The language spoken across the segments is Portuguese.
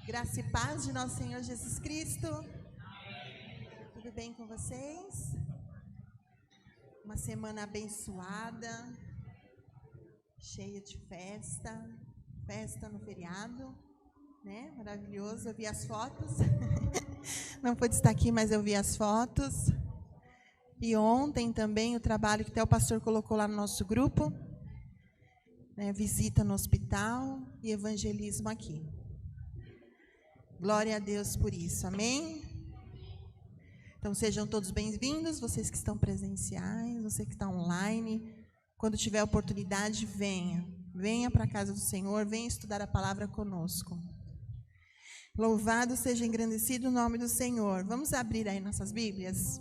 Graça e paz de nosso Senhor Jesus Cristo. Tudo bem com vocês? Uma semana abençoada, cheia de festa no feriado, né? Maravilhoso, eu vi as fotos. Não pude estar aqui, mas eu vi as fotos. E ontem também o trabalho que até o pastor colocou lá no nosso grupo, né? Visita no hospital e evangelismo aqui. Glória a Deus por isso, amém? Então sejam todos bem-vindos, vocês que estão presenciais, você que está online. Quando tiver oportunidade, venha para a casa do Senhor, venha estudar a palavra conosco. Louvado seja engrandecido o nome do Senhor. Vamos abrir aí nossas Bíblias?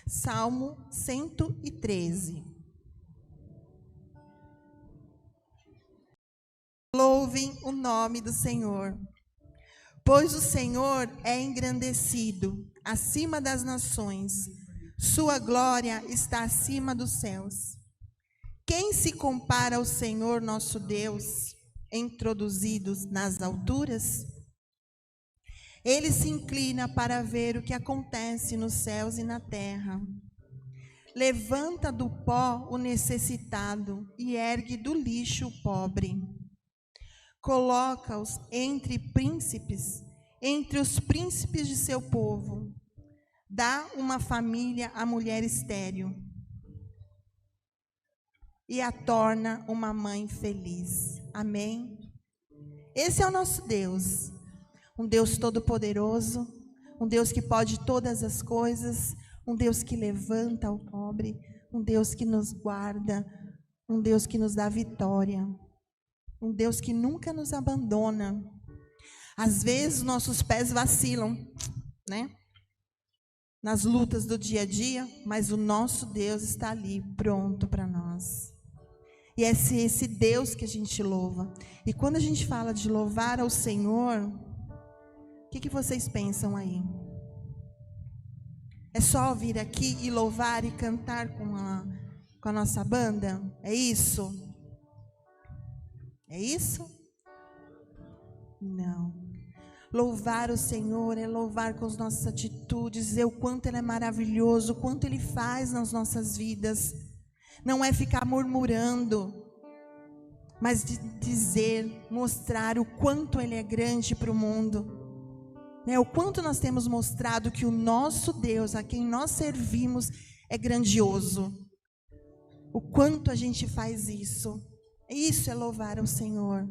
Salmo 113. Louvem o nome do Senhor, pois o Senhor é engrandecido acima das nações, sua glória está acima dos céus. Quem se compara ao Senhor nosso Deus, introduzidos nas alturas? Ele se inclina para ver o que acontece nos céus e na terra. Levanta do pó o necessitado e ergue do lixo o pobre. Coloca-os entre príncipes, entre os príncipes de seu povo. Dá uma família à mulher estéril e a torna uma mãe feliz. Amém? Esse é o nosso Deus, um Deus todo-poderoso, um Deus que pode todas as coisas, um Deus que levanta o pobre, um Deus que nos guarda, um Deus que nos dá vitória. Um Deus que nunca nos abandona. Às vezes, nossos pés vacilam, né? Nas lutas do dia a dia, mas o nosso Deus está ali, pronto para nós. E é esse Deus que a gente louva. E quando a gente fala de louvar ao Senhor, o que vocês pensam aí? É só vir aqui e louvar e cantar com a nossa banda? É isso? É isso? Não. Louvar o Senhor é louvar com as nossas atitudes, dizer o quanto Ele é maravilhoso, o quanto Ele faz nas nossas vidas. Não é ficar murmurando, mas dizer, mostrar o quanto Ele é grande para o mundo. O quanto nós temos mostrado que o nosso Deus, a quem nós servimos, é grandioso. O quanto a gente faz isso. Isso é louvar ao Senhor.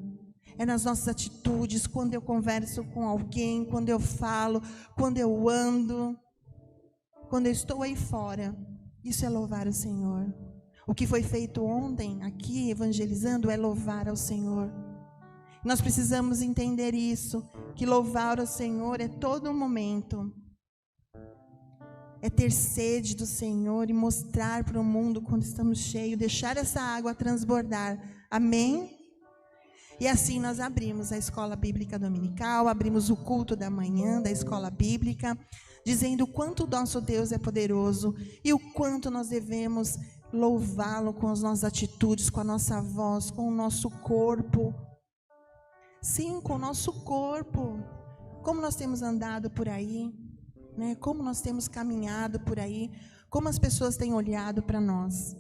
É nas nossas atitudes, quando eu converso com alguém, quando eu falo, quando eu ando, quando eu estou aí fora. Isso é louvar o Senhor. O que foi feito ontem aqui, evangelizando, é louvar ao Senhor. Nós precisamos entender isso, que louvar ao Senhor é todo momento. É ter sede do Senhor e mostrar para o mundo quando estamos cheios, deixar essa água transbordar. Amém? E assim nós abrimos a escola bíblica dominical, abrimos o culto da manhã da escola bíblica, dizendo o quanto o nosso Deus é poderoso e o quanto nós devemos louvá-lo com as nossas atitudes, com a nossa voz, com o nosso corpo. Sim, com o nosso corpo. Como nós temos andado por aí, né? Como nós temos caminhado por aí, como as pessoas têm olhado para nós.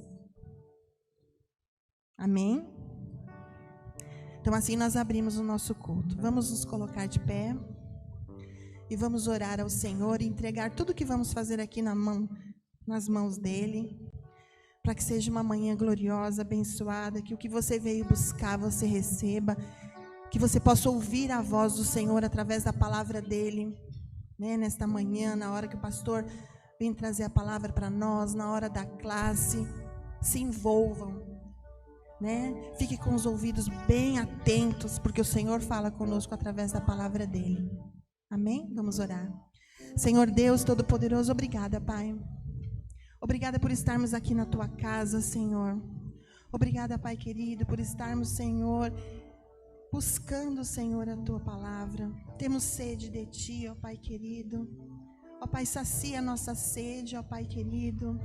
Amém? Então assim nós abrimos o nosso culto. Vamos nos colocar de pé e vamos orar ao Senhor e entregar tudo que vamos fazer aqui nas mãos dEle, para que seja uma manhã gloriosa, abençoada, que o que você veio buscar você receba, que você possa ouvir a voz do Senhor através da palavra dEle, né? Nesta manhã, na hora que o pastor vem trazer a palavra para nós, na hora da classe, se envolvam. Né? Fique com os ouvidos bem atentos, porque o Senhor fala conosco através da palavra dele. Amém? Vamos orar. Senhor Deus Todo-Poderoso, obrigada, Pai. Obrigada por estarmos aqui na Tua casa, Senhor. Obrigada, Pai querido, por estarmos, Senhor, buscando, Senhor, a Tua palavra. Temos sede de Ti, ó Pai querido. Ó Pai, sacia a nossa sede, ó Pai querido.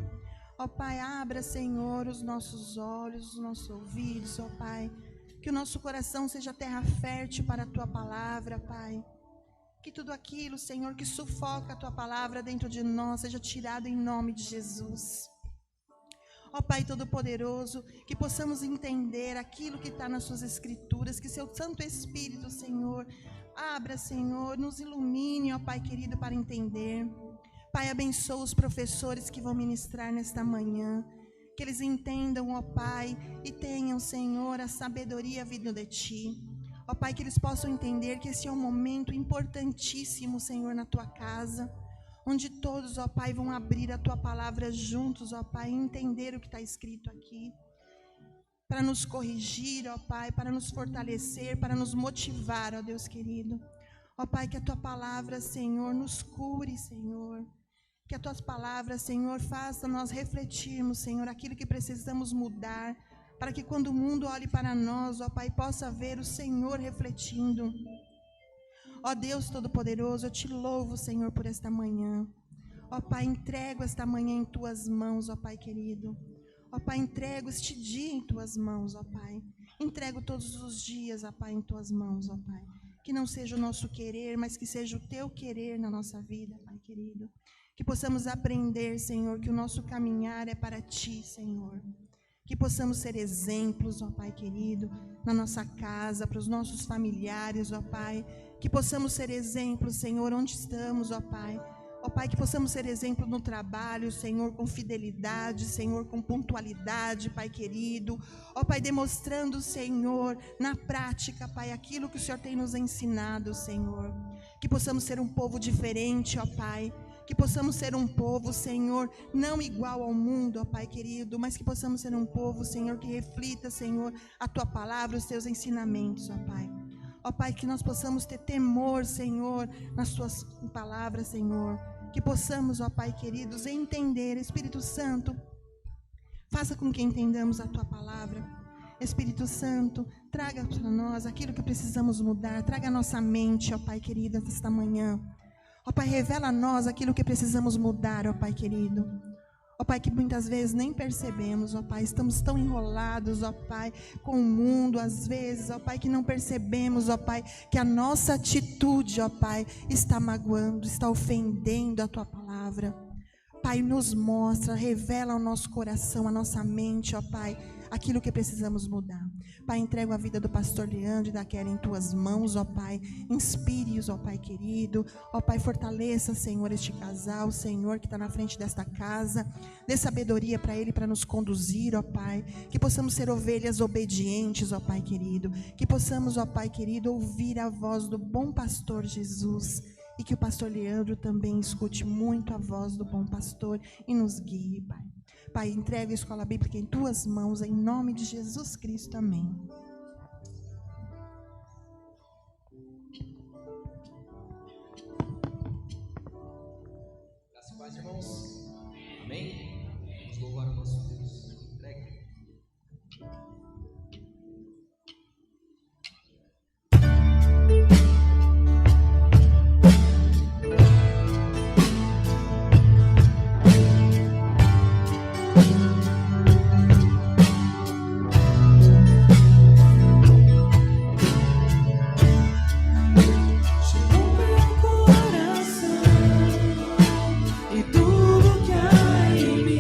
Ó Pai, abra, Senhor, os nossos olhos, os nossos ouvidos, ó Pai. Que o nosso coração seja terra fértil para a Tua palavra, Pai. Que tudo aquilo, Senhor, que sufoca a Tua palavra dentro de nós, seja tirado em nome de Jesus. Ó Pai Todo-Poderoso, que possamos entender aquilo que está nas Suas Escrituras, que Seu Santo Espírito, Senhor, abra, Senhor, nos ilumine, ó Pai querido, para entender. Pai, abençoa os professores que vão ministrar nesta manhã, que eles entendam, ó Pai, e tenham, Senhor, a sabedoria vinda de Ti. Ó Pai, que eles possam entender que esse é um momento importantíssimo, Senhor, na Tua casa, onde todos, ó Pai, vão abrir a Tua palavra juntos, ó Pai, e entender o que está escrito aqui, para nos corrigir, ó Pai, para nos fortalecer, para nos motivar, ó Deus querido. Ó Pai, que a Tua palavra, Senhor, nos cure, Senhor. Que as Tuas palavras, Senhor, façam nós refletirmos, Senhor, aquilo que precisamos mudar, para que quando o mundo olhe para nós, ó Pai, possa ver o Senhor refletindo. Ó Deus Todo-Poderoso, eu Te louvo, Senhor, por esta manhã. Ó Pai, entrego esta manhã em Tuas mãos, ó Pai querido. Ó Pai, entrego este dia em Tuas mãos, ó Pai. Entrego todos os dias, ó Pai, em Tuas mãos, ó Pai. Que não seja o nosso querer, mas que seja o Teu querer na nossa vida, Pai querido. Que possamos aprender, Senhor, que o nosso caminhar é para Ti, Senhor. Que possamos ser exemplos, ó Pai querido, na nossa casa, para os nossos familiares, ó Pai. Que possamos ser exemplos, Senhor, onde estamos, ó Pai. Ó Pai, que possamos ser exemplo no trabalho, Senhor, com fidelidade, Senhor, com pontualidade, Pai querido. Ó Pai, demonstrando, Senhor, na prática, Pai, aquilo que o Senhor tem nos ensinado, Senhor. Que possamos ser um povo diferente, ó Pai. Que possamos ser um povo, Senhor, não igual ao mundo, ó Pai querido, mas que possamos ser um povo, Senhor, que reflita, Senhor, a Tua palavra, os Teus ensinamentos, ó Pai. Ó Pai, que nós possamos ter temor, Senhor, nas Tuas palavras, Senhor. Que possamos, ó Pai queridos, entender, Espírito Santo, faça com que entendamos a Tua palavra. Espírito Santo, traga para nós aquilo que precisamos mudar, traga a nossa mente, ó Pai querido, esta manhã. Ó Pai, revela a nós aquilo que precisamos mudar, ó Pai querido. Ó Pai, que muitas vezes nem percebemos, ó Pai, estamos tão enrolados, ó Pai, com o mundo, às vezes, ó Pai, que não percebemos, ó Pai, que a nossa atitude, ó Pai, está magoando, está ofendendo a Tua palavra. Pai, nos mostra, revela ao nosso coração, a nossa mente, ó Pai, aquilo que precisamos mudar. Pai, entrego a vida do pastor Leandro e da Kelly em Tuas mãos, ó Pai. Inspire-os, ó Pai querido. Ó Pai, fortaleça, Senhor, este casal, Senhor, que está na frente desta casa. Dê sabedoria para ele, para nos conduzir, ó Pai. Que possamos ser ovelhas obedientes, ó Pai querido. Que possamos, ó Pai querido, ouvir a voz do bom pastor Jesus. E que o pastor Leandro também escute muito a voz do bom pastor e nos guie, Pai. Pai, entrega a escola bíblica em Tuas mãos, em nome de Jesus Cristo, amém. Graças e paz, irmãos. Amém? Vamos louvar o nosso Deus. Entrega. E tudo que há em mim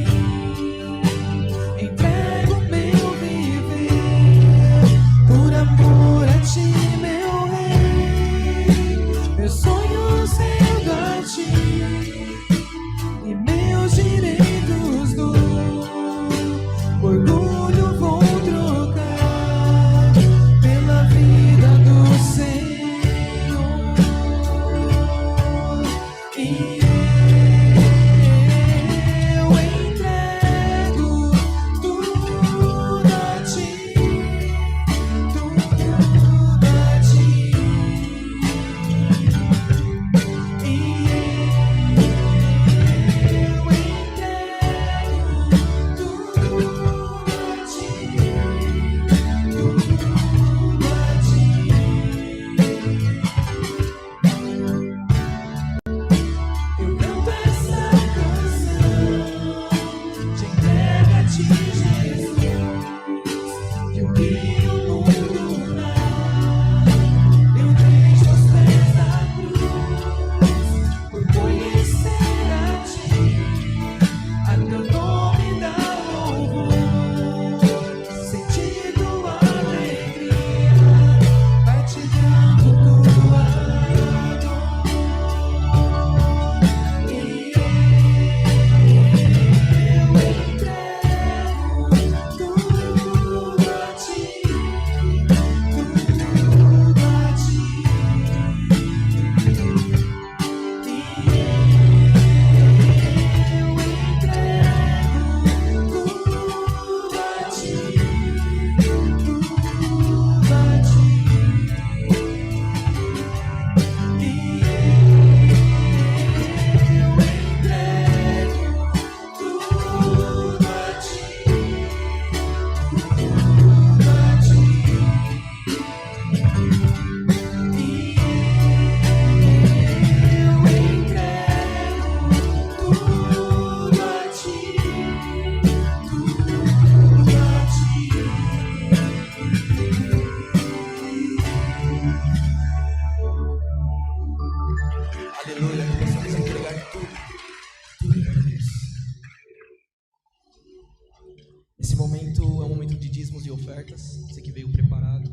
Esse momento é um momento de dízimos e ofertas. Você que veio preparado,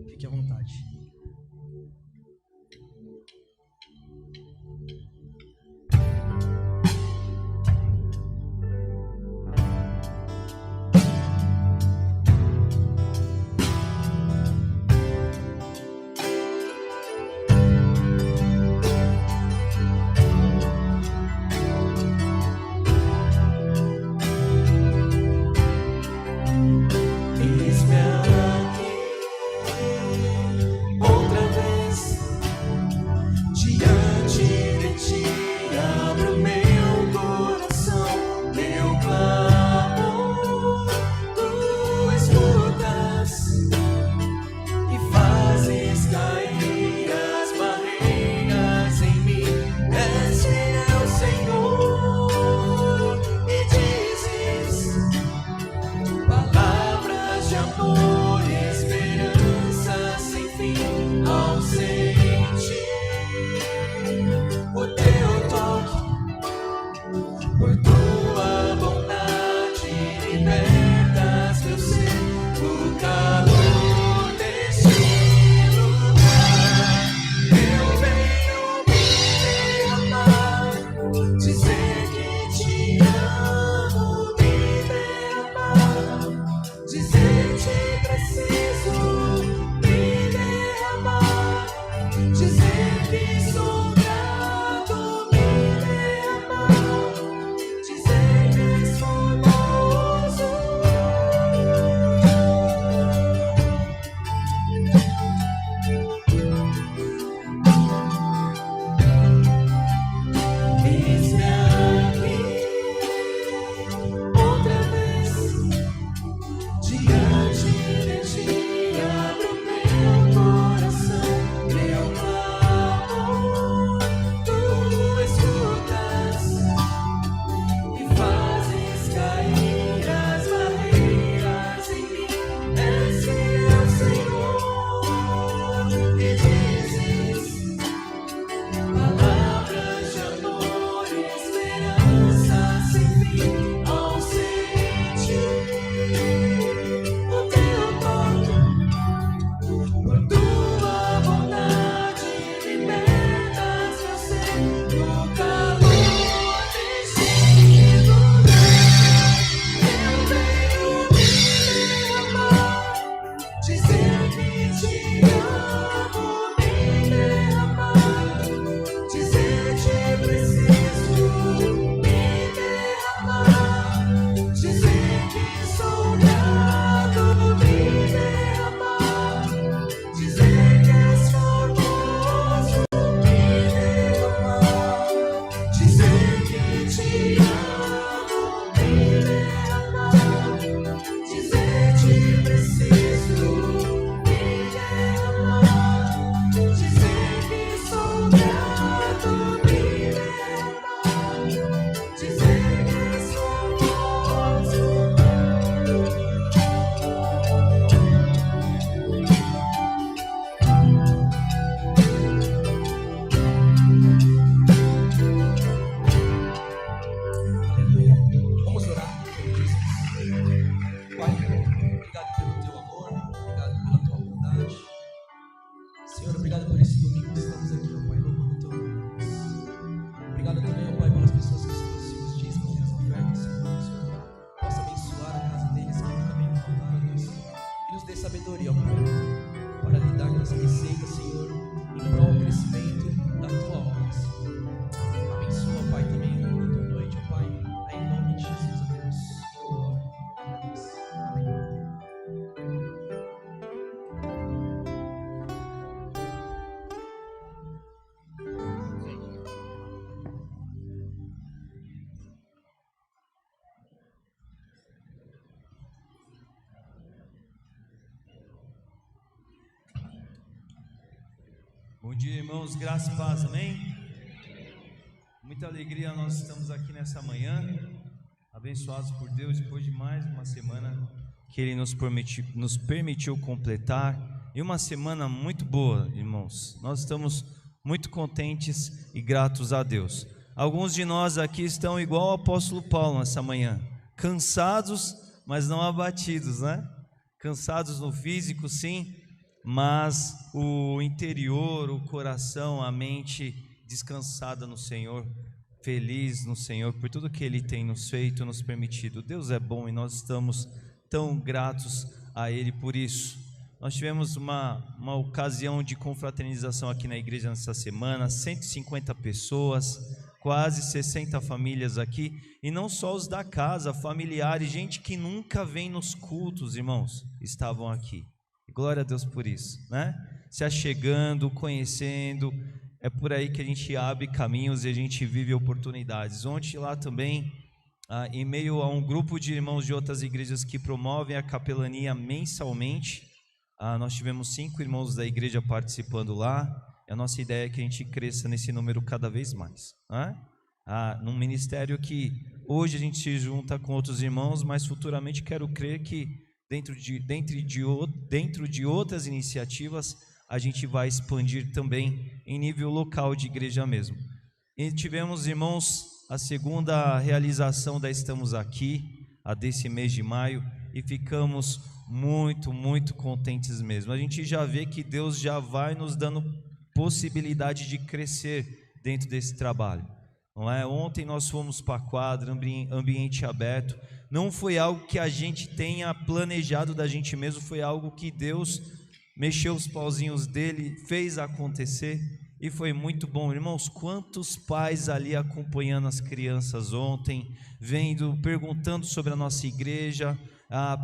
fique à vontade. Dizer te essa receita, Senhor, em prol do crescimento da tua obra, Senhor. Abençoa, Pai, também a tua noite, ó Pai, em nome de Jesus, ó Deus. Eu oro e agradeço. Amém. Bom dia, irmãos, graça e paz, amém? Muita alegria, nós estamos aqui nessa manhã, abençoados por Deus, depois de mais uma semana que Ele nos permitiu completar, e uma semana muito boa, irmãos. Nós estamos muito contentes e gratos a Deus. Alguns de nós aqui estão igual ao apóstolo Paulo nessa manhã, cansados, mas não abatidos, né? Cansados no físico, sim, mas o interior, o coração, a mente descansada no Senhor, feliz no Senhor por tudo que Ele tem nos feito, nos permitido. Deus é bom e nós estamos tão gratos a Ele por isso. Nós tivemos uma ocasião de confraternização aqui na igreja nessa semana, 150 pessoas, quase 60 famílias aqui, e não só os da casa, familiares, gente que nunca vem nos cultos, irmãos, estavam aqui. Glória a Deus por isso, né? Se achegando, conhecendo, é por aí que a gente abre caminhos e a gente vive oportunidades. Ontem lá também, em meio a um grupo de irmãos de outras igrejas que promovem a capelania mensalmente, nós tivemos 5 irmãos da igreja participando lá, e a nossa ideia é que a gente cresça nesse número cada vez mais, né? Num ministério que hoje a gente se junta com outros irmãos, mas futuramente quero crer que dentro de outras iniciativas, a gente vai expandir também em nível local de igreja mesmo. E tivemos, irmãos, a segunda realização da Estamos Aqui, a desse mês de maio, e ficamos muito, muito contentes mesmo. A gente já vê que Deus já vai nos dando possibilidade de crescer dentro desse trabalho. Não é? Ontem nós fomos para a quadra, ambiente aberto. Não foi algo que a gente tenha planejado da gente mesmo, foi algo que Deus mexeu os pauzinhos dele, fez acontecer e foi muito bom. Irmãos, quantos pais ali acompanhando as crianças ontem, vendo, perguntando sobre a nossa igreja,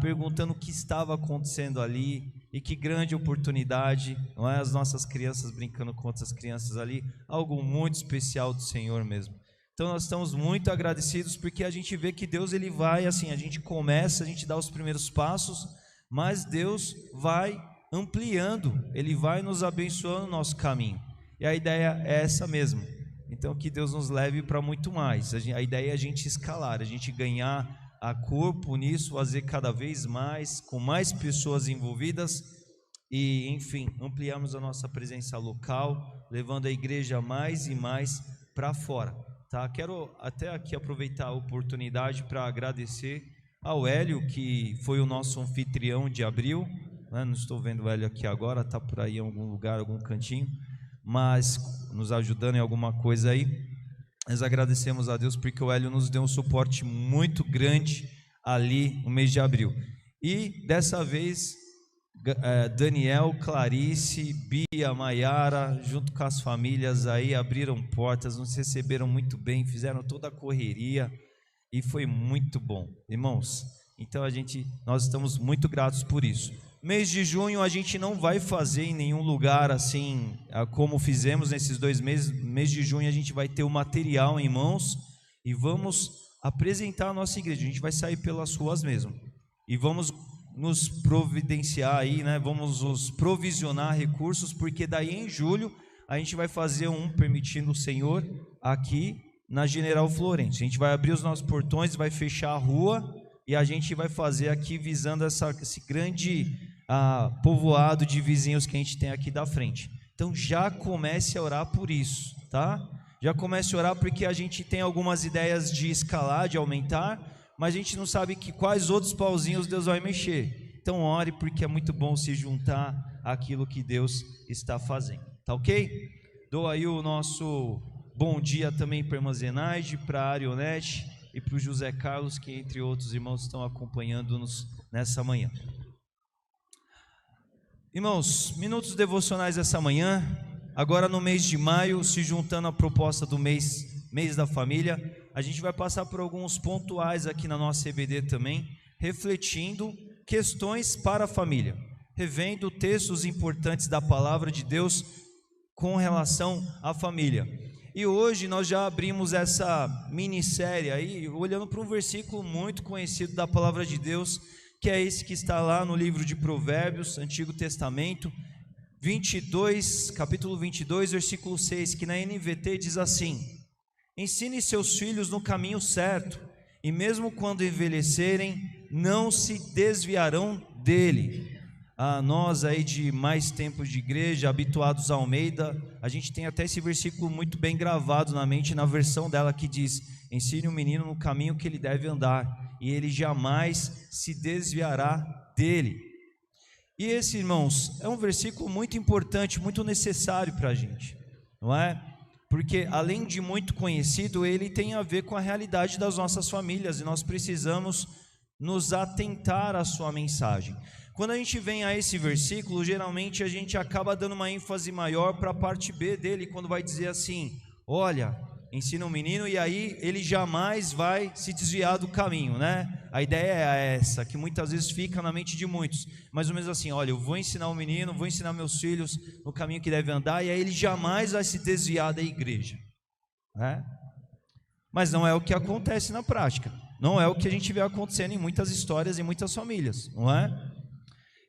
perguntando o que estava acontecendo ali, e que grande oportunidade, não é? As nossas crianças brincando com outras crianças ali, algo muito especial do Senhor mesmo. Então nós estamos muito agradecidos, porque a gente vê que Deus, ele vai assim, a gente começa, a gente dá os primeiros passos, mas Deus vai ampliando, Ele vai nos abençoando o nosso caminho, e a ideia é essa mesmo. Então que Deus nos leve para muito mais. A ideia é a gente escalar, a gente ganhar a corpo nisso, fazer cada vez mais, com mais pessoas envolvidas, e enfim, ampliarmos a nossa presença local, levando a igreja mais e mais para fora, tá? Quero até aqui aproveitar a oportunidade para agradecer ao Hélio, que foi o nosso anfitrião de abril, né? Não estou vendo o Hélio aqui agora, está por aí em algum lugar, algum cantinho, mas nos ajudando em alguma coisa aí. Nós agradecemos a Deus porque o Hélio nos deu um suporte muito grande ali no mês de abril. E dessa vez, Daniel, Clarice, Bia, Maiara, junto com as famílias aí, abriram portas, nos receberam muito bem, fizeram toda a correria e foi muito bom, irmãos. Então nós estamos muito gratos por isso. Mês de junho a gente não vai fazer em nenhum lugar assim como fizemos nesses 2 meses. Mês de junho a gente vai ter o material em mãos e vamos apresentar a nossa igreja. A gente vai sair pelas ruas mesmo e vamos nos providenciar aí, né? Vamos nos provisionar recursos, porque daí em julho a gente vai fazer permitindo o Senhor, aqui na General Florence. A gente vai abrir os nossos portões, vai fechar a rua e a gente vai fazer aqui visando esse grande povoado de vizinhos que a gente tem aqui da frente. Então já comece a orar por isso, tá? Já comece a orar, porque a gente tem algumas ideias de escalar, de aumentar, mas a gente não sabe quais outros pauzinhos Deus vai mexer. Então ore, porque é muito bom se juntar àquilo que Deus está fazendo, tá ok? Dou aí o nosso bom dia também para a irmã Zenaide, para a Arionete e para o José Carlos, que entre outros irmãos estão acompanhando-nos nessa manhã. Irmãos, minutos devocionais essa manhã, agora no mês de maio, se juntando à proposta do mês da família, a gente vai passar por alguns pontuais aqui na nossa EBD também, refletindo questões para a família, revendo textos importantes da palavra de Deus com relação à família. E hoje nós já abrimos essa minissérie aí, olhando para um versículo muito conhecido da palavra de Deus, que é esse que está lá no livro de Provérbios, Antigo Testamento, capítulo 22, versículo 6, que na NVT diz assim: ensine seus filhos no caminho certo, e mesmo quando envelhecerem, não se desviarão dele. Nós aí de mais tempo de igreja, habituados a Almeida, a gente tem até esse versículo muito bem gravado na mente, na versão dela que diz: ensine o menino no caminho que ele deve andar, e ele jamais se desviará dele. E esse, irmãos, é um versículo muito importante, muito necessário para a gente, não é? Porque além de muito conhecido, ele tem a ver com a realidade das nossas famílias, e nós precisamos nos atentar à sua mensagem. Quando a gente vem a esse versículo, geralmente a gente acaba dando uma ênfase maior para a parte B dele, quando vai dizer assim: olha, ensina o menino e aí ele jamais vai se desviar do caminho, né? A ideia é essa, que muitas vezes fica na mente de muitos, mais ou menos assim: olha, eu vou ensinar o menino, vou ensinar meus filhos no caminho que deve andar, e aí ele jamais vai se desviar da igreja, né? Mas não é o que acontece na prática, não é o que a gente vê acontecendo em muitas histórias, em muitas famílias, não é?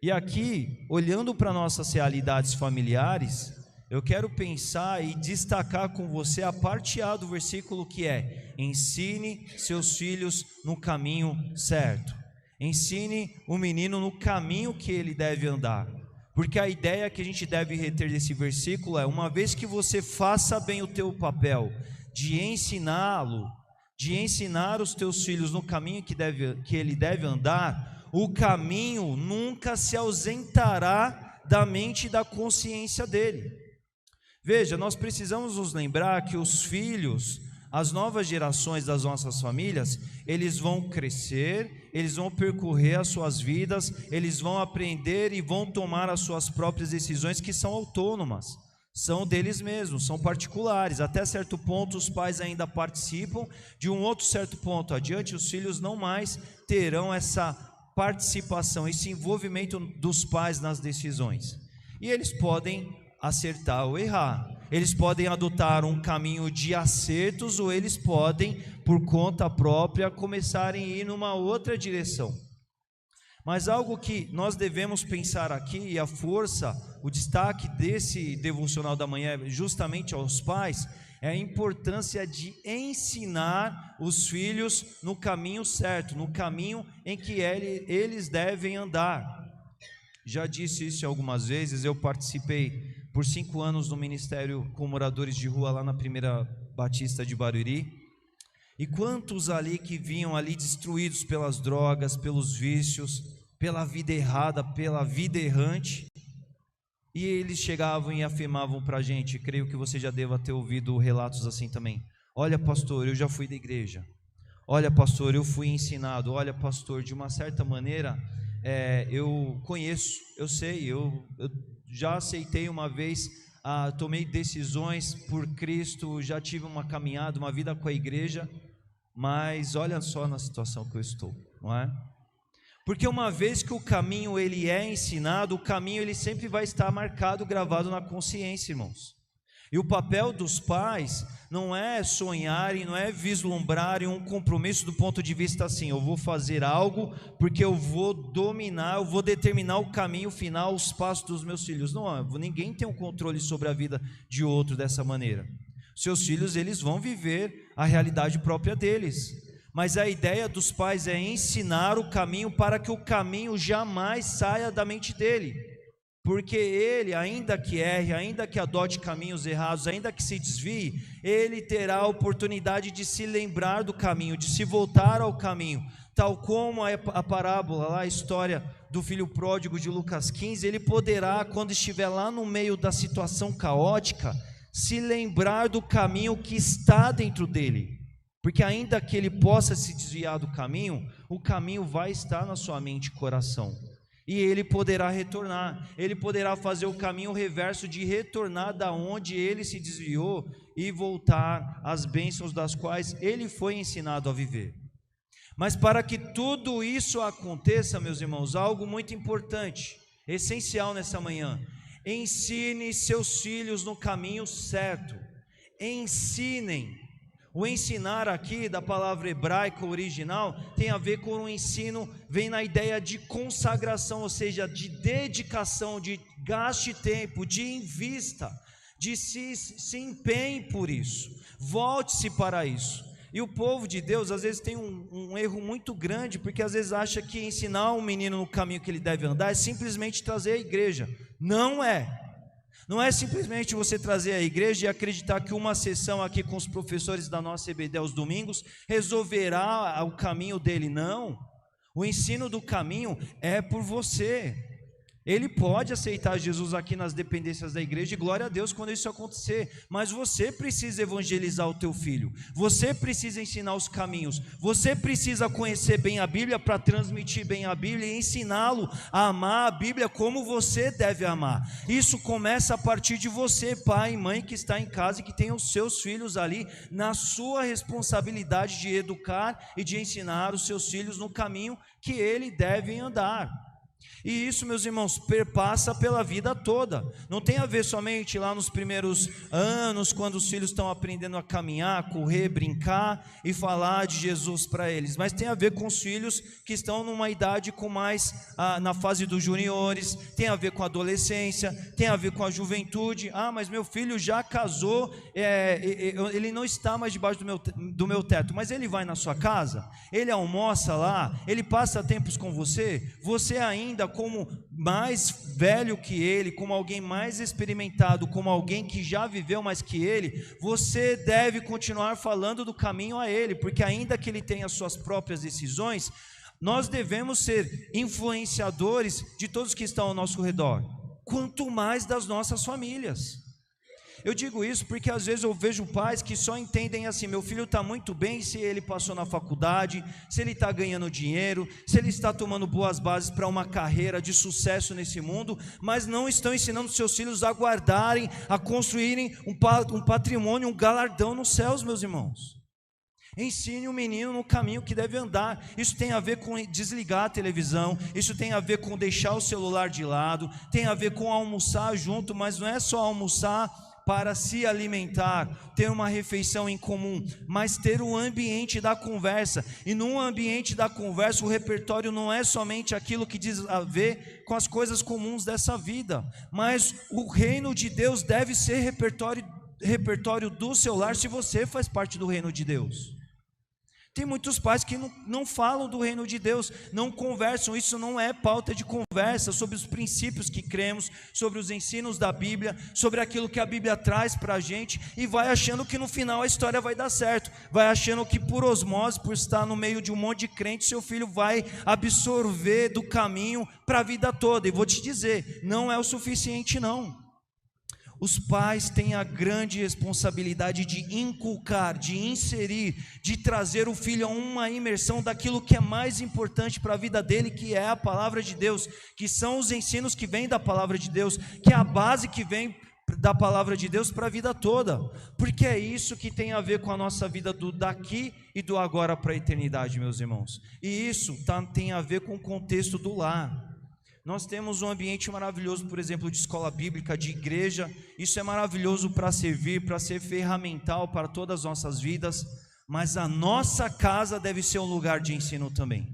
E aqui, olhando para nossas realidades familiares, eu quero pensar e destacar com você a parte A do versículo, que é: ensine seus filhos no caminho certo. Ensine o menino no caminho que ele deve andar. Porque a ideia que a gente deve reter desse versículo é: uma vez que você faça bem o teu papel de ensiná-lo, de ensinar os teus filhos no caminho que ele deve andar, o caminho nunca se ausentará da mente e da consciência dele. Veja, nós precisamos nos lembrar que os filhos, as novas gerações das nossas famílias, eles vão crescer, eles vão percorrer as suas vidas, eles vão aprender e vão tomar as suas próprias decisões, que são autônomas, são deles mesmos, são particulares. Até certo ponto os pais ainda participam, de um outro certo ponto adiante os filhos não mais terão essa participação, esse envolvimento dos pais nas decisões. E eles podem acertar ou errar, eles podem adotar um caminho de acertos, ou eles podem, por conta própria, começarem a ir numa outra direção. Mas algo que nós devemos pensar aqui, e a força, o destaque desse devocional da manhã justamente aos pais, é a importância de ensinar os filhos no caminho certo, no caminho em que eles devem andar. Já disse isso algumas vezes. Eu participei por 5 anos no ministério com moradores de rua lá na Primeira Batista de Barueri, e quantos ali que vinham ali destruídos pelas drogas, pelos vícios, pela vida errada, pela vida errante, e eles chegavam e afirmavam para a gente, creio que você já deva ter ouvido relatos assim também: olha pastor, eu já fui da igreja, olha pastor, eu fui ensinado, olha pastor, de uma certa maneira eu conheço, eu sei, eu já aceitei uma vez, tomei decisões por Cristo, já tive uma caminhada, uma vida com a igreja, mas olha só na situação que eu estou, não é? Porque uma vez que o caminho ele é ensinado, o caminho ele sempre vai estar marcado, gravado na consciência, irmãos. E o papel dos pais não é sonharem, não é vislumbrarem um compromisso do ponto de vista assim: eu vou fazer algo porque eu vou dominar, eu vou determinar o caminho final, os passos dos meus filhos. Não, ninguém tem um controle sobre a vida de outro dessa maneira. Seus filhos, eles vão viver a realidade própria deles. Mas a ideia dos pais é ensinar o caminho para que o caminho jamais saia da mente dele. Porque ele, ainda que erre, ainda que adote caminhos errados, ainda que se desvie, ele terá a oportunidade de se lembrar do caminho, de se voltar ao caminho. Tal como a parábola, lá, a história do filho pródigo de Lucas 15, ele poderá, quando estiver lá no meio da situação caótica, se lembrar do caminho que está dentro dele. Porque ainda que ele possa se desviar do caminho, o caminho vai estar na sua mente e coração. e ele poderá retornar, ele poderá fazer o caminho reverso de retornar da onde ele se desviou e voltar às bênçãos das quais ele foi ensinado a viver. Mas para que tudo isso aconteça, meus irmãos, algo muito importante, essencial nessa manhã: ensine seus filhos no caminho certo. Ensinem. O ensinar aqui, da palavra hebraica original, tem a ver com o ensino, vem na ideia de consagração, ou seja, de dedicação, de gaste tempo, de invista, de se empenhe por isso, volte-se para isso. E o povo de Deus às vezes tem um erro muito grande, porque às vezes acha que ensinar um menino no caminho que ele deve andar é simplesmente trazer a igreja. Não é. Não é simplesmente você trazer a igreja e acreditar que uma sessão aqui com os professores da nossa EBD aos domingos resolverá o caminho dele. Não. O ensino do caminho é por você. Ele pode aceitar Jesus aqui nas dependências da igreja, e glória a Deus quando isso acontecer, mas você precisa evangelizar o teu filho, você precisa ensinar os caminhos, você precisa conhecer bem a Bíblia para transmitir bem a Bíblia e ensiná-lo a amar a Bíblia como você deve amar. Isso começa a partir de você, pai e mãe que está em casa e que tem os seus filhos ali, na sua responsabilidade de educar e de ensinar os seus filhos no caminho que ele deve andar. E isso, meus irmãos, perpassa pela vida toda. Não tem a ver somente lá nos primeiros anos, quando os filhos estão aprendendo a caminhar, correr, brincar e falar de Jesus para eles, mas tem a ver com os filhos que estão numa idade com mais na fase dos juniores, tem a ver com a adolescência, tem a ver com a juventude. Mas meu filho já casou, ele não está mais debaixo do meu teto, mas ele vai na sua casa, ele almoça lá, ele passa tempos com você, você ainda como mais velho que ele, como alguém mais experimentado, como alguém que já viveu mais que ele, você deve continuar falando do caminho a ele, porque ainda que ele tenha suas próprias decisões, nós devemos ser influenciadores de todos que estão ao nosso redor, quanto mais das nossas famílias. Eu digo isso porque às vezes eu vejo pais que só entendem assim: meu filho está muito bem se ele passou na faculdade, se ele está ganhando dinheiro, se ele está tomando boas bases para uma carreira de sucesso nesse mundo, mas não estão ensinando seus filhos a guardarem, a construírem um patrimônio, um galardão nos céus, meus irmãos. Ensine o menino no caminho que deve andar. Isso tem a ver com desligar a televisão, isso tem a ver com deixar o celular de lado, tem a ver com almoçar junto, mas não é só almoçar para se alimentar, ter uma refeição em comum, mas ter o ambiente da conversa. E no ambiente da conversa, o repertório não é somente aquilo que diz a ver com as coisas comuns dessa vida, mas o reino de Deus deve ser repertório do seu lar, se você faz parte do reino de Deus. Tem muitos pais que não falam do reino de Deus, não conversam, isso não é pauta de conversa, sobre os princípios que cremos, sobre os ensinos da Bíblia, sobre aquilo que a Bíblia traz para a gente, e vai achando que no final a história vai dar certo, vai achando que por osmose, por estar no meio de um monte de crente, seu filho vai absorver do caminho para a vida toda. E vou te dizer, não é o suficiente não. Os pais têm a grande responsabilidade de inculcar, de inserir, de trazer o filho a uma imersão daquilo que é mais importante para a vida dele, que é a palavra de Deus, que são os ensinos que vêm da palavra de Deus, que é a base que vem da palavra de Deus para a vida toda, porque é isso que tem a ver com a nossa vida do daqui e do agora para a eternidade, meus irmãos. E isso tem a ver com o contexto do lar. Nós temos um ambiente maravilhoso, por exemplo, de escola bíblica, de igreja. Isso é maravilhoso para servir, para ser ferramental para todas as nossas vidas, mas a nossa casa deve ser um lugar de ensino também.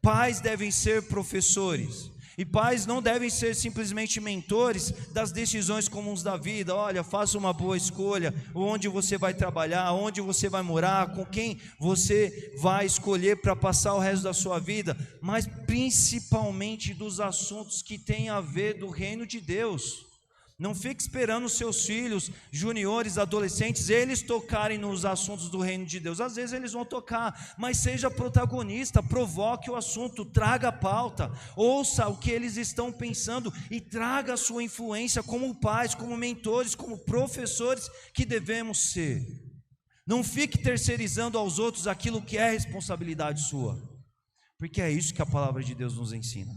Pais devem ser professores, e pais não devem ser simplesmente mentores das decisões comuns da vida. Olha, faça uma boa escolha, onde você vai trabalhar, onde você vai morar, com quem você vai escolher para passar o resto da sua vida, mas principalmente dos assuntos que têm a ver do reino de Deus. Não fique esperando os seus filhos, juniores, adolescentes, eles tocarem nos assuntos do reino de Deus. Às vezes eles vão tocar, mas seja protagonista, provoque o assunto, traga a pauta, ouça o que eles estão pensando e traga a sua influência como pais, como mentores, como professores que devemos ser. Não fique terceirizando aos outros aquilo que é responsabilidade sua, porque é isso que a palavra de Deus nos ensina.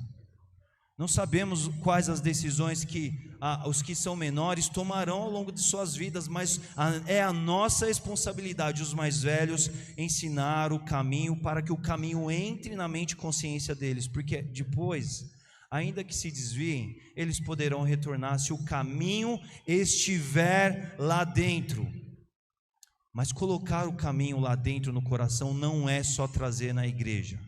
Não sabemos quais as decisões que os que são menores tomarão ao longo de suas vidas, mas é a nossa responsabilidade, os mais velhos, ensinar o caminho para que o caminho entre na mente e consciência deles, porque depois, ainda que se desviem, eles poderão retornar se o caminho estiver lá dentro. Mas colocar o caminho lá dentro no coração não é só trazer na igreja.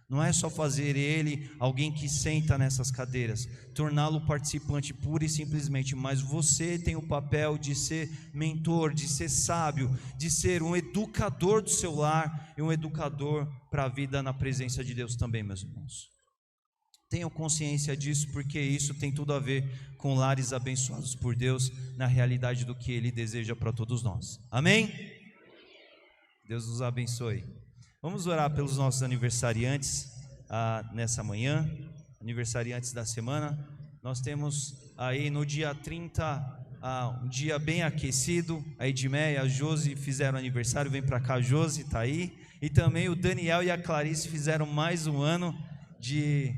Não é só fazer ele alguém que senta nessas cadeiras, torná-lo participante pura e simplesmente, mas você tem o papel de ser mentor, de ser sábio, de ser um educador do seu lar e um educador para a vida na presença de Deus também, meus irmãos. Tenham consciência disso, porque isso tem tudo a ver com lares abençoados por Deus, na realidade do que Ele deseja para todos nós. Amém? Deus nos abençoe. Vamos orar pelos nossos aniversariantes nessa manhã, aniversariantes da semana. Nós temos aí no dia 30, um dia bem aquecido. A Edmeia e a Josi fizeram aniversário, vem para cá, Josi está aí. E também o Daniel e a Clarice fizeram mais um ano de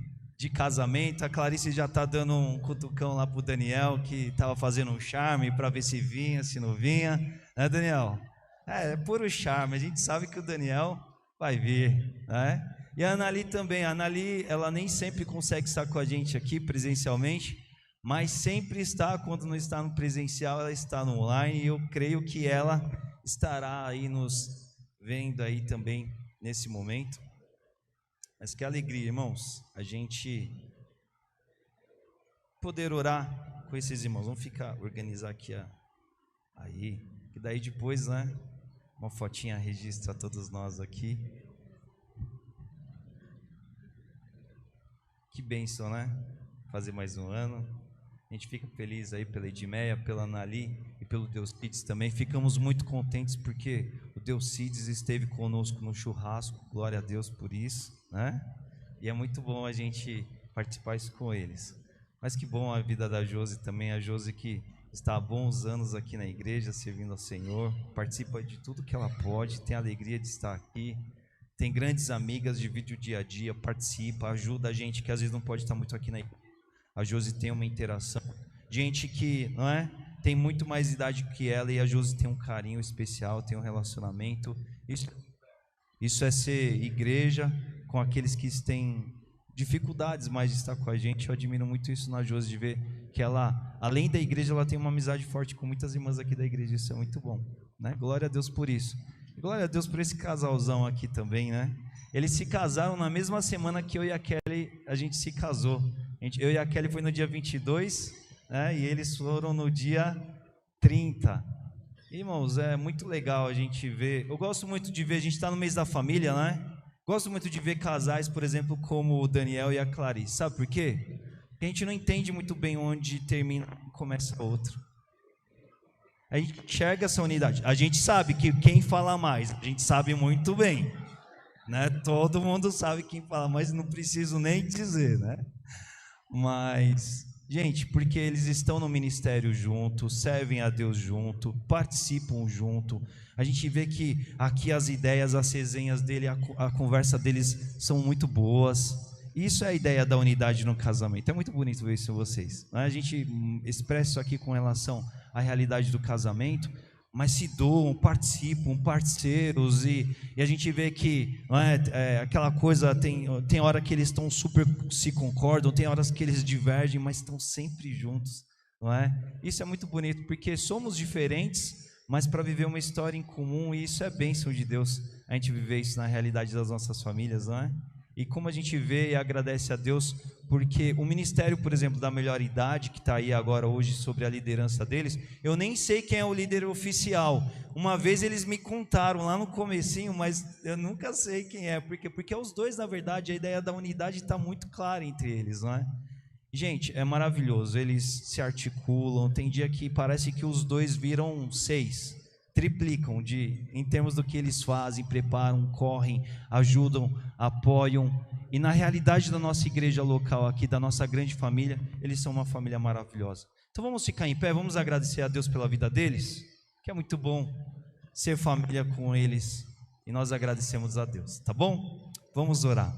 casamento. A Clarice já está dando um cutucão lá para o Daniel, que estava fazendo um charme para ver se vinha, se não vinha, né, Daniel? É puro charme, a gente sabe que o Daniel vai vir, né? E a Anali também. A Anali, ela nem sempre consegue estar com a gente aqui presencialmente, mas sempre está. Quando não está no presencial, ela está no online, e eu creio que ela estará aí nos vendo aí também nesse momento. Mas que alegria, irmãos, a gente poder orar com esses irmãos. Vamos organizar aqui aí, que daí depois, né, uma fotinha registra todos nós aqui. Que bênção, né? Fazer mais um ano. A gente fica feliz aí pela Edmeia, pela Anali e pelo Deus Cides também. Ficamos muito contentes porque o Deus Cides esteve conosco no churrasco. Glória a Deus por isso, né? E é muito bom a gente participar isso com eles. Mas que bom a vida da Josi também. A Josi que está há bons anos aqui na igreja, servindo ao Senhor, participa de tudo que ela pode, tem a alegria de estar aqui, tem grandes amigas, divide o dia a dia, participa, ajuda a gente que às vezes não pode estar muito aqui na igreja. A Josi tem uma interação, gente que, não é, tem muito mais idade que ela, e a Josi tem um carinho especial, tem um relacionamento. Isso é ser igreja com aqueles que têm dificuldades mais de estar com a gente. Eu admiro muito isso na Josi, de ver que ela, além da igreja, ela tem uma amizade forte com muitas irmãs aqui da igreja. Isso é muito bom, né? Glória a Deus por isso. Glória a Deus por esse casalzão aqui também, né? Eles se casaram na mesma semana que eu e a Kelly, a gente se casou. Eu e a Kelly foi no dia 22, né? E eles foram no dia 30. Irmãos, é muito legal a gente ver. Eu gosto muito de ver, a gente está no mês da família, né? Gosto muito de ver casais, por exemplo, como o Daniel e a Clarice. Sabe por quê? Porque a gente não entende muito bem onde termina e começa outro. A gente enxerga essa unidade. A gente sabe que quem fala mais, a gente sabe muito bem, né? Todo mundo sabe quem fala mais, não preciso nem dizer, né? Mas, gente, porque eles estão no ministério junto, servem a Deus junto, participam junto. A gente vê que aqui as ideias, as resenhas dele, a conversa deles são muito boas. Isso é a ideia da unidade no casamento. É muito bonito ver isso em vocês, né? A gente expressa isso aqui com relação à realidade do casamento, mas se doam, participam, parceiros, e a gente vê que não é aquela coisa, tem hora que eles estão super se concordam, tem horas que eles divergem, mas estão sempre juntos, não é? Isso é muito bonito, porque somos diferentes, mas para viver uma história em comum, e isso é bênção de Deus, a gente viver isso na realidade das nossas famílias, não é? E como a gente vê e agradece a Deus, porque o ministério, por exemplo, da Melhor Idade, que está aí agora hoje sobre a liderança deles, eu nem sei quem é o líder oficial. Uma vez eles me contaram lá no comecinho, mas eu nunca sei quem é. Porque os dois, na verdade, a ideia da unidade está muito clara entre eles, não é? Gente, é maravilhoso, eles se articulam, tem dia que parece que os dois viram 6, triplicam em termos do que eles fazem, preparam, correm, ajudam, apoiam. E na realidade da nossa igreja local aqui, da nossa grande família, eles são uma família maravilhosa. Então vamos ficar em pé, vamos agradecer a Deus pela vida deles, que é muito bom ser família com eles, e nós agradecemos a Deus, tá bom? Vamos orar.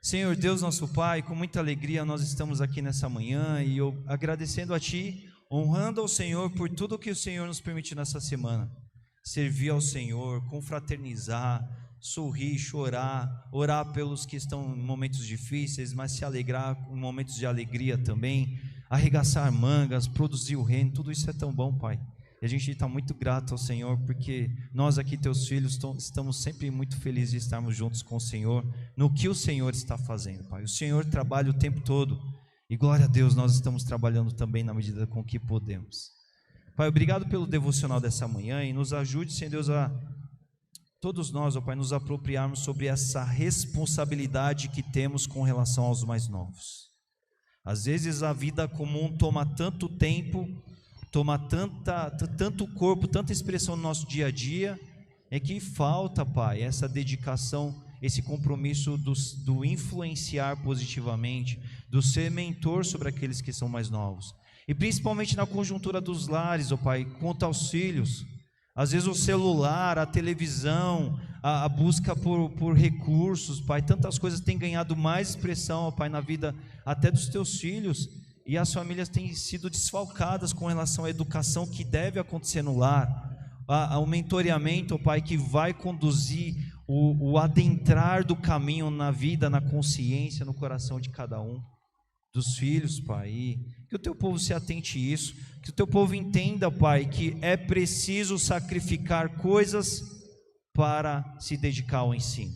Senhor Deus, nosso Pai, com muita alegria nós estamos aqui nessa manhã e eu agradecendo a Ti, honrando ao Senhor por tudo que o Senhor nos permitiu nessa semana. Servir ao Senhor, confraternizar, sorrir, chorar, orar pelos que estão em momentos difíceis, mas se alegrar em momentos de alegria também, arregaçar mangas, produzir o reino, tudo isso é tão bom, Pai. E a gente está muito grato ao Senhor, porque nós aqui, teus filhos, estamos sempre muito felizes de estarmos juntos com o Senhor, no que o Senhor está fazendo, Pai. O Senhor trabalha o tempo todo, e glória a Deus, nós estamos trabalhando também na medida com que podemos. Pai, obrigado pelo devocional dessa manhã, e nos ajude, Senhor Deus, a todos nós, ó Pai, nos apropriarmos sobre essa responsabilidade que temos com relação aos mais novos. Às vezes a vida comum toma tanto tempo, toma tanto corpo, tanta expressão no nosso dia a dia, é que falta, Pai, essa dedicação, esse compromisso do influenciar positivamente, do ser mentor sobre aqueles que são mais novos. E principalmente na conjuntura dos lares, ó Pai, quanto aos filhos. Às vezes o celular, a televisão, a busca por recursos, Pai, tantas coisas têm ganhado mais expressão, ó Pai, na vida até dos teus filhos, e as famílias têm sido desfalcadas com relação à educação que deve acontecer no lar, ao mentoreamento, ó Pai, que vai conduzir o adentrar do caminho na vida, na consciência, no coração de cada um dos filhos, Pai, e que o teu povo se atente a isso, que o teu povo entenda, Pai, que é preciso sacrificar coisas para se dedicar ao ensino,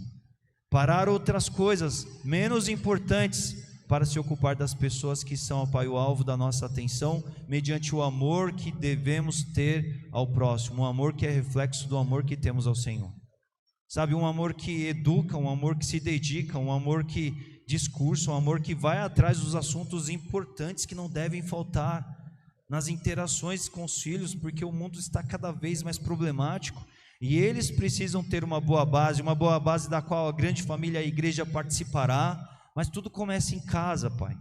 parar outras coisas menos importantes para se ocupar das pessoas que são, ó Pai, o alvo da nossa atenção, mediante o amor que devemos ter ao próximo, um amor que é reflexo do amor que temos ao Senhor, sabe, um amor que educa, um amor que se dedica, um amor que discurso, um amor que vai atrás dos assuntos importantes que não devem faltar nas interações com os filhos, porque o mundo está cada vez mais problemático e eles precisam ter uma boa base da qual a grande família, a igreja, participará. Mas tudo começa em casa, Pai.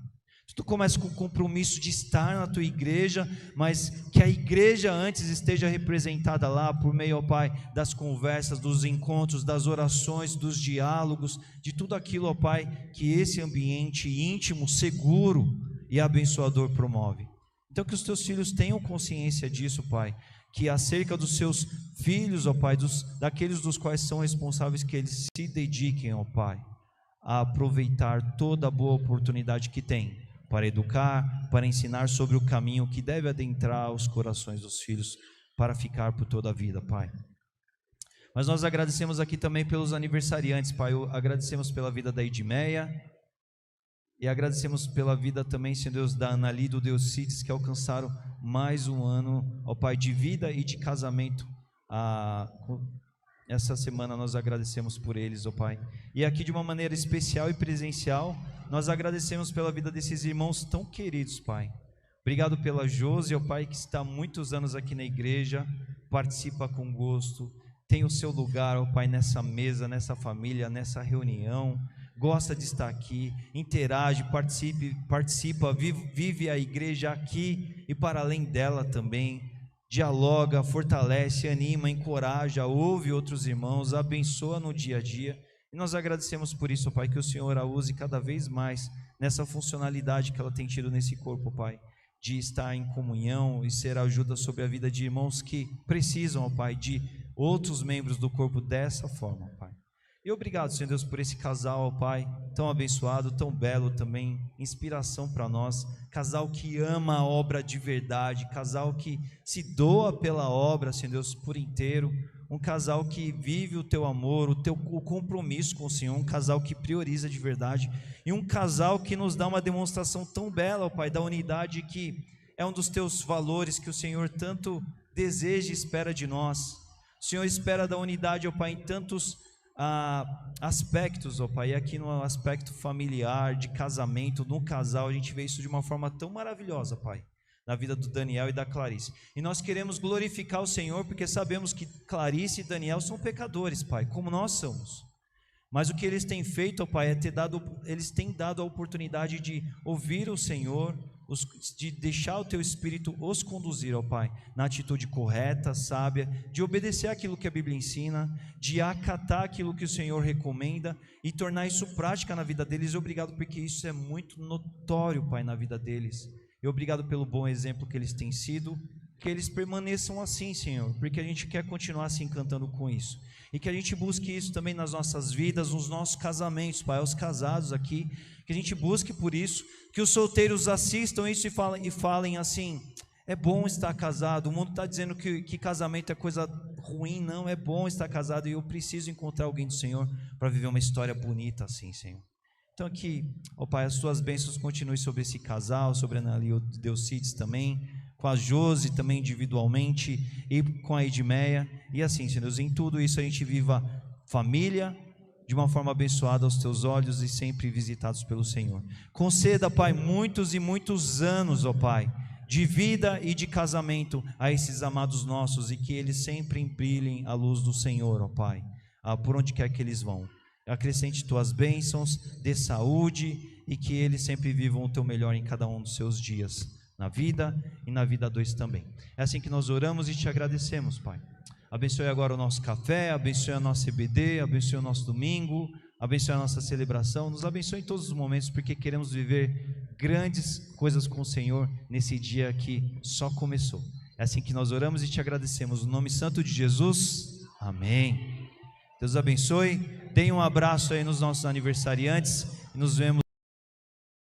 Tudo começa com o compromisso de estar na tua igreja, mas que a igreja antes esteja representada lá por meio, ó Pai, das conversas, dos encontros, das orações, dos diálogos, de tudo aquilo, ó Pai, que esse ambiente íntimo, seguro e abençoador promove. Então que os teus filhos tenham consciência disso, Pai, que acerca dos seus filhos, ó Pai, daqueles dos quais são responsáveis, que eles se dediquem, ó Pai, a aproveitar toda a boa oportunidade que tem para educar, para ensinar sobre o caminho que deve adentrar os corações dos filhos para ficar por toda a vida, Pai. Mas nós agradecemos aqui também pelos aniversariantes, Pai. Agradecemos pela vida da Edmeia e agradecemos pela vida também, Senhor Deus, da Anali e do Deucides, que alcançaram mais um ano, ó Pai, de vida e de casamento. Essa semana nós agradecemos por eles, ó Pai. E aqui de uma maneira especial e presencial, nós agradecemos pela vida desses irmãos tão queridos, Pai. Obrigado pela Josi, ó Pai, que está há muitos anos aqui na igreja, participa com gosto, tem o seu lugar, ó Pai, nessa mesa, nessa família, nessa reunião, gosta de estar aqui, interage, participa, vive a igreja aqui e para além dela também. Dialoga, fortalece, anima, encoraja, ouve outros irmãos, abençoa no dia a dia. E nós agradecemos por isso, Pai, que o Senhor a use cada vez mais nessa funcionalidade que ela tem tido nesse corpo, Pai, de estar em comunhão e ser ajuda sobre a vida de irmãos que precisam, Pai, de outros membros do corpo dessa forma, Pai. E obrigado, Senhor Deus, por esse casal, Pai, tão abençoado, tão belo também, inspiração para nós, casal que ama a obra de verdade, casal que se doa pela obra, Senhor Deus, por inteiro, um casal que vive o teu amor, o compromisso com o Senhor, um casal que prioriza de verdade, e um casal que nos dá uma demonstração tão bela, Pai, da unidade, que é um dos teus valores que o Senhor tanto deseja e espera de nós. O Senhor espera da unidade, ó Pai, em tantos aspectos, ó Pai, e aqui no aspecto familiar, de casamento, no casal, a gente vê isso de uma forma tão maravilhosa, Pai, na vida do Daniel e da Clarice, e nós queremos glorificar o Senhor, porque sabemos que Clarice e Daniel são pecadores, Pai, como nós somos, mas o que eles têm feito, ó Pai, eles têm dado a oportunidade de ouvir o Senhor, de deixar o Teu Espírito os conduzir, ó Pai, na atitude correta, sábia, de obedecer aquilo que a Bíblia ensina, de acatar aquilo que o Senhor recomenda e tornar isso prática na vida deles. Obrigado porque isso é muito notório, Pai, na vida deles. E obrigado pelo bom exemplo que eles têm sido, que eles permaneçam assim, Senhor, porque a gente quer continuar se encantando com isso. E que a gente busque isso também nas nossas vidas, nos nossos casamentos, Pai, aos casados aqui, que a gente busque por isso, que os solteiros assistam isso e falem assim: é bom estar casado. O mundo está dizendo que casamento é coisa ruim. Não, é bom estar casado e eu preciso encontrar alguém do Senhor para viver uma história bonita assim, Senhor. Então aqui, ó Pai, as Suas bênçãos continuem sobre esse casal, sobre a Ana Delcides também, com a Josi também individualmente e com a Edmeia, e assim, Senhor Deus, em tudo isso a gente viva família de uma forma abençoada aos Teus olhos e sempre visitados pelo Senhor. Conceda, Pai, muitos e muitos anos, ó Pai, de vida e de casamento a esses amados nossos, e que eles sempre brilhem a luz do Senhor, ó Pai, por onde quer que eles vão. Acrescente Tuas bênçãos, dê saúde, e que eles sempre vivam o Teu melhor em cada um dos seus dias, na vida e na vida a dois também. É assim que nós oramos e Te agradecemos, Pai. Abençoe agora o nosso café, abençoe a nossa EBD, abençoe o nosso domingo, abençoe a nossa celebração, nos abençoe em todos os momentos, porque queremos viver grandes coisas com o Senhor nesse dia que só começou. É assim que nós oramos e Te agradecemos. No nome santo de Jesus, amém. Deus abençoe. Deem um abraço aí nos nossos aniversariantes e nos vemos